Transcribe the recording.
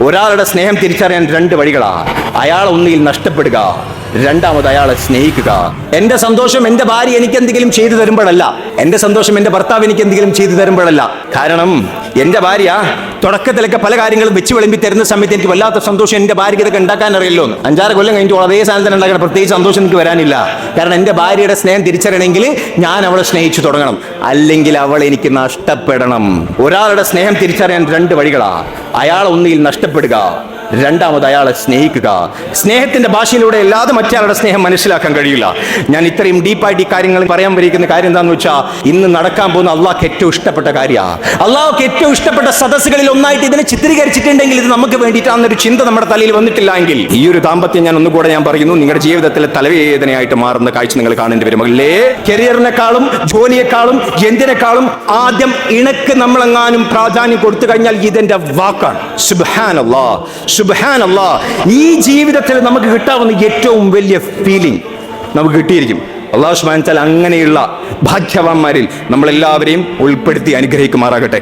ഒരാളുടെ സ്നേഹം തിരിച്ചറിയാൻ രണ്ട് വഴികളാണ്. അയാൾ ഒന്നിൽ നഷ്ടപ്പെടുക, രണ്ടാമത് അയാളെ സ്നേഹിക്കുക. എന്റെ സന്തോഷം എന്റെ ഭാര്യ എനിക്ക് എന്തെങ്കിലും ചെയ്തു തരുമ്പോഴല്ല, എന്റെ സന്തോഷം എന്റെ ഭർത്താവ് എനിക്ക് എന്തെങ്കിലും ചെയ്തു തരുമ്പോഴല്ല. കാരണം എന്റെ ഭാര്യ തുടക്കത്തിലൊക്കെ പല കാര്യങ്ങളും വെച്ച് വിളമ്പി തരുന്ന സമയത്ത് എനിക്ക് വല്ലാത്ത സന്തോഷം. എന്റെ ഭാര്യയ്ക്ക് ഇതൊക്കെ ഉണ്ടാക്കാൻ അറിയല്ലോ. 5-6 കൊല്ലം കഴിഞ്ഞിട്ട് അതേ സാധനത്തിന് ഉണ്ടാക്കണം, പ്രത്യേകിച്ച് സന്തോഷം എനിക്ക് വരാനില്ല. കാരണം എന്റെ ഭാര്യയുടെ സ്നേഹം തിരിച്ചറിയണമെങ്കിൽ ഞാൻ അവളെ സ്നേഹിച്ചു തുടങ്ങണം, അല്ലെങ്കിൽ അവൾ എനിക്ക് നഷ്ടപ്പെടണം. ഒരാളുടെ സ്നേഹം തിരിച്ചറിയാൻ രണ്ട് വഴികളാണ്. അയാൾ ഒന്നിൽ നഷ്ടപ്പെടുക, രണ്ടാമത് അയാളെ സ്നേഹിക്കുക. സ്നേഹത്തിന്റെ ഭാഷയിലൂടെ അല്ലാതെ മറ്റയാളുടെ സ്നേഹം മനസ്സിലാക്കാൻ കഴിയില്ല. ഞാൻ ഇത്രയും ഡീപ്പായിട്ട് ഈ കാര്യങ്ങൾ പറയാൻ വരിക്കുന്ന കാര്യം എന്താണെന്ന് വെച്ചാൽ, ഇന്ന് നടക്കാൻ പോകുന്ന അള്ളാഹ്ക്ക് ഏറ്റവും ഇഷ്ടപ്പെട്ട കാര്യമാണ്. അള്ളാഹ്ക്ക് ഏറ്റവും ഇഷ്ടപ്പെട്ട സദസ്സുകളിൽ ഒന്നായിട്ട് ഇതിനെ ചിത്രീകരിച്ചിട്ടുണ്ടെങ്കിൽ ഇത് നമുക്ക് വേണ്ടിയിട്ടാണെന്നൊരു ചിന്ത നമ്മുടെ തലയിൽ വന്നിട്ടില്ല എങ്കിൽ ഈ ഒരു ദാമ്പത്യം ഞാൻ ഒന്നുകൂടെ ഞാൻ പറയുന്നു, നിങ്ങളുടെ ജീവിതത്തിലെ തലവേദനയായിട്ട് മാറുന്ന കാഴ്ച നിങ്ങൾ കാണേണ്ടി വരും. അല്ലേ, കരിയറിനെക്കാളും ജോലിയെക്കാളും എന്തിനേക്കാളും ആദ്യം ഇണക്ക് നമ്മളെങ്ങാനും പ്രാധാന്യം കൊടുത്തു കഴിഞ്ഞാൽ ഇതെന്റെ വാക്കാണ്. സുബ്ഹാനല്ലാഹ്, സുബ്ഹാനല്ലാഹ്. ഈ ജീവിതത്തിൽ നമുക്ക് കിട്ടാവുന്ന ഏറ്റവും വലിയ ഫീലിംഗ് നമുക്ക് കിട്ടിയിരിക്കും. അല്ലാഹു സുബ്ഹാനഹു വ തആല അങ്ങനെയുള്ള ഭാഗ്യവാന്മാരിൽ നമ്മളെല്ലാവരെയും ഉൾപ്പെടുത്തി അനുഗ്രഹിക്കുമാറാകട്ടെ.